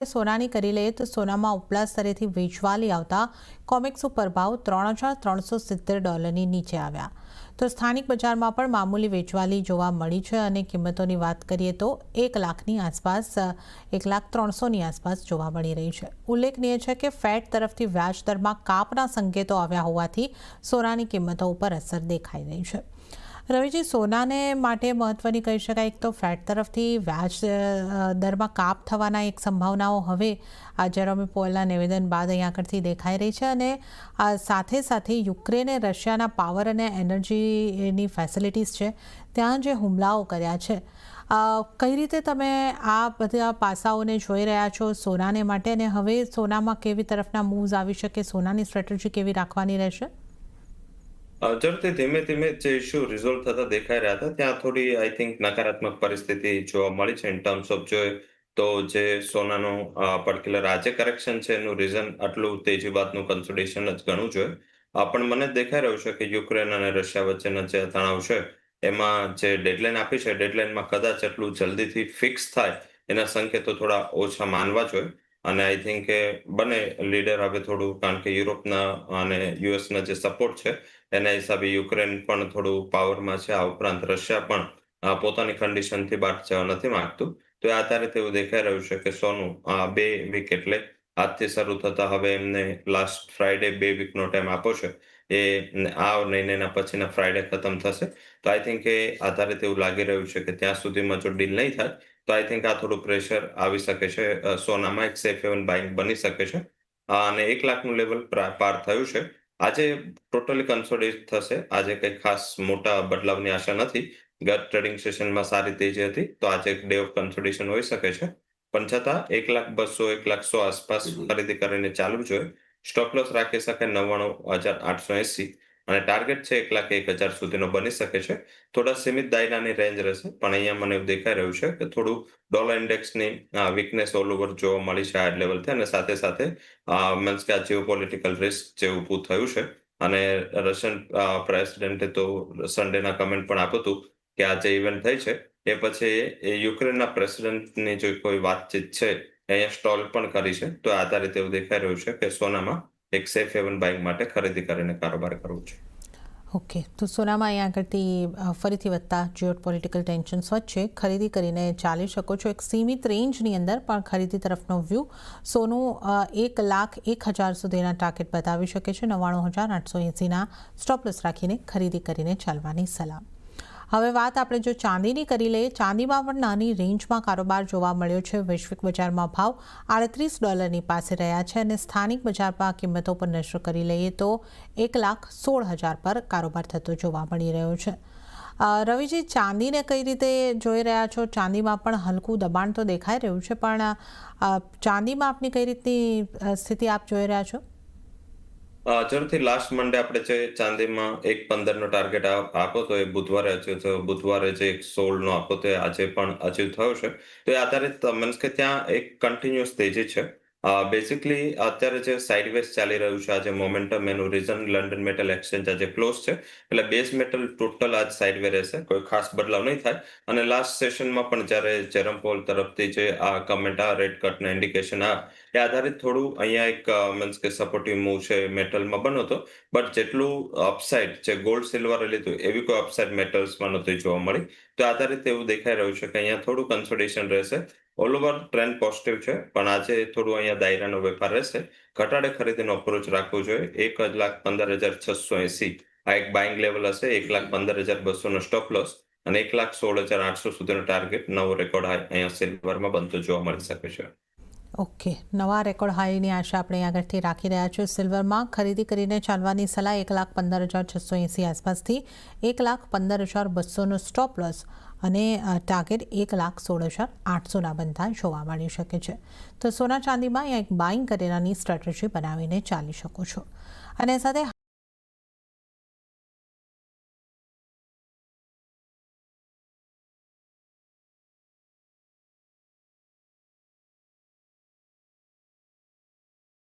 સોનાની કરી લઈએ તો સોનામાં ઉપલા સ્તરેથી વેચવાલી આવતા કોમેક્સ ઉપર ભાવ $3,370 નીચે આવ્યા તો સ્થાનિક બજારમાં પણ મામૂલી વેચવાલી જોવા મળી છે અને કિંમતોની વાત કરીએ તો 1 લાખની આસપાસ 1,03,000ની આસપાસ જોવા મળી રહી છે। ઉલ્લેખનીય છે કે ફેડ તરફથી વ્યાજ દરમાં કાપના સંકેતો આવ્યા હોવાથી સોનાની કિંમતો ઉપર અસર દેખાઈ રહી છે। રવિજી, સોનાને માટે મહત્વની કહી શકાય, એક તો ફેડ તરફથી વ્યાજ દરમાં કાપ થવાના એક સંભાવનાઓ હવે આ જેરોમી પોવેલના નિવેદન બાદ અહીં આગળથી દેખાઈ રહી છે અને સાથે સાથે યુક્રેને રશિયાના પાવર અને એનર્જીની ફેસિલિટીઝ છે ત્યાં જે હુમલાઓ કર્યા છે, કઈ રીતે તમે આ બધા પાસાઓને જોઈ રહ્યા છો સોનાને માટે, અને હવે સોનામાં કેવી તરફના મૂવ્સ આવી શકે, સોનાની સ્ટ્રેટેજી કેવી રાખવાની રહેશે? ઝડપથી ધીમે ધીમે જે ઇશ્યુ રિઝોલ્વ થતા દેખાઈ રહ્યા હતા ત્યાં થોડી આઈ થિંક નકારાત્મક પરિસ્થિતિ જોવા મળી છે ઇન ટર્મ્સ ઓફ જોઈએ તો જે સોનાનું પર્ટિક્યુલર આજે કરેક્શન છે એનું રીઝન આટલું તેજી બાદનું કન્સોલિડેશન જ ગણવું જોઈએ। પણ મને દેખાઈ રહ્યું છે કે યુક્રેન અને રશિયા વચ્ચેના જે તણાવ છે એમાં જે ડેડલાઇન આપી છે ડેડલાઇનમાં કદાચ એટલું જલ્દીથી ફિક્સ થાય એના સંકેતો થોડા ઓછા માનવા જોઈએ અને આઈ થિંક કે બંને લીડર હવે થોડું, કારણ કે યુરોપના અને યુએસના જે સપોર્ટ છે એના હિસાબે યુક્રેન પણ થોડું પાવરમાં છે, આ ઉપરાંત રશિયા પણ પોતાની કન્ડિશનથી બહાર જવા નથી માંગતું। તો એ આધારે તેવું દેખાઈ રહ્યું છે કે સોનું 2 વીક એટલે આજથી શરૂ થતા હવે એમને લાસ્ટ ફ્રાઈડે 2 વીકનો ટાઈમ આપો છે, એ આ મહિનાના પછીના ફ્રાઈડે ખતમ થશે। તો આઈ થિંક એ આધારે તેવું લાગી રહ્યું છે કે ત્યાં સુધીમાં જો ડીલ નહીં થાય તો આઈ થિંક આ થોડું પ્રેશર આવી શકે છે, સોનામાં એક સેફ હેવન બાઇંગ બની શકે છે અને 1 લાખનું લેવલ પાર થયું છે। આજે ટોટલી કન્સોલિડેટ થશે, આજે કંઈ ખાસ મોટા બદલાવની આશા નથી। ગત ટ્રેડિંગ સેશનમાં સારી તેજી હતી તો આજે એક ડે ઓફ કન્સોલિડેશન હોઈ શકે છે, પણ છતાં 1,200,000 1,100,000 આસપાસ ખરીદી કરીને ચાલવું જોઈએ। સ્ટોપ લોસ રાખી શકાય 99,880 અને ટાર્ગેટ છે 1,01,000 સુધીનો બની શકે છે। થોડા સીમિત દાયરાની રેન્જ રહેશે, પણ અહીંયા મને એવું દેખાઈ રહ્યું છે કે થોડું ડોલર ઇન્ડેક્સની વીકનેસ ઓલ ઓવર જોવા મળી છે આ લેવલથી અને સાથે સાથે મીન્સ કે આ જીઓપોલિટિકલ રિસ્ક જે ઊભું થયું છે અને રશિયન પ્રેસિડેન્ટે તો સન્ડેના કમેન્ટ પણ આપ્યું હતું કે આ જે ઇવેન્ટ થઈ છે એ પછી એ યુક્રેનના પ્રેસિડેન્ટની જે કોઈ વાતચીત છે એ અહીંયા સ્ટોલ પણ કરી છે। તો આધારિત એવું દેખાઈ રહ્યું છે કે સોનામાં એક સેફ હેવન બાઇંગ માટે ખરીદી કરીને કારોબાર કરવું છે। ઓકે, તો સોનામાં અહીં આગળથી ફરીથી વધતા જીઓપોલિટિકલ ટેન્શન્સ વચ્ચે ખરીદી કરીને ચાલી શકો છો એક સીમિત રેન્જની અંદર, પણ ખરીદી તરફનો વ્યૂ સોનું 1,01,000 સુધીના ટાર્ગેટ બતાવી શકે છે। 99,880ના સ્ટોપ લોસ રાખીને ખરીદી કરીને ચાલવાની સલાહ। હવે વાત આપણે જો ચાંદીની કરી લઈએ, ચાંદીમાં પણ નાની રેન્જમાં કારોબાર જોવા મળ્યો છે। વૈશ્વિક બજારમાં ભાવ $38ની પાસે રહ્યા છે અને સ્થાનિક બજારમાં કિંમતો પર નજર કરી લઈએ તો 1,16,000 પર કારોબાર થતો જોવા મળી રહ્યો છે। રવિજી, ચાંદીને કઈ રીતે જોઈ રહ્યા છો? ચાંદીમાં પણ હલકું દબાણ તો દેખાઈ રહ્યું છે, પણ ચાંદીમાં આપની કઈ રીતની સ્થિતિ આપ જોઈ રહ્યા છો? ઝડપથી લાસ્ટ મંડે આપણે જે ચાંદીમાં 1,15નો ટાર્ગેટ આપો તો એ બુધવારે અચીવ થયો, બુધવારે જે 1,16નો આપો તો એ આજે પણ અચીવ થયો છે। તો એ આધારિત મીન્સ કે ત્યાં એક કન્ટિન્યુઅસ તેજી છે। બેઝિકલી અત્યારે જે સાઇડવેઝ ચાલી રહ્યું છે આજે મોમેન્ટમ, એનું રીઝન લંડન મેટલ એક્સચેન્જ આજે ક્લોઝ છે, એટલે બેઝ મેટલ ટોટલ આજ સાઇડવે રહેશે, કોઈ ખાસ બદલાવ નહીં થાય। અને લાસ્ટ સેશનમાં પણ જ્યારે જેરમ પોલ તરફથી જે આ કમેન્ટ રેટ કટના ઇન્ડિકેશન એ આધારિત થોડું અહીંયા એક મીન્સ કે સપોર્ટિવ મૂવ છે મેટલમાં બન્યો હતો, બટ જેટલું અપસાઇડ જે ગોલ્ડ સિલ્વરે લીધું એવી કોઈ અપસાઇડ મેટલ્સમાં નથી જોવા મળી। તો આધારિત એવું દેખાઈ રહ્યું છે કે અહીંયા થોડું કન્સોલિડેશન રહેશે। ઓલ ઓવર ટ્રેન્ડ પોઝિટિવ છે, પણ આજે થોડું અહીંયા દાયરાનો વેપાર રહેશે, ઘટાડે ખરીદીનો અપ્રોચ રાખવો જોઈએ। 1,15,680 આ એક બાઇંગ લેવલ હશે, 1,15,200નો સ્ટોપ લોસ અને 1,16,800 સુધીનો ટાર્ગેટ નવો રેકોર્ડ હાઈ અહીંયા સિલ્વરમાં બનતો જોવા મળી શકે છે। ઓકે, નવા રેકોર્ડ હાઈની આશા આપણે આગળથી રાખી રહ્યા છીએ। સિલ્વરમાં ખરીદી કરીને ચાલવાની સલાહ 1,15,680 આસપાસથી 1,15,200નો સ્ટોપ લોસ અને ટાર્ગેટ 1,16,800ના બનતા જોવા મળી શકે છે। તો સોના ચાંદીમાં એક બાઇંગ કરેલાની સ્ટ્રેટેજી બનાવીને ચાલી શકો છો અને સાથે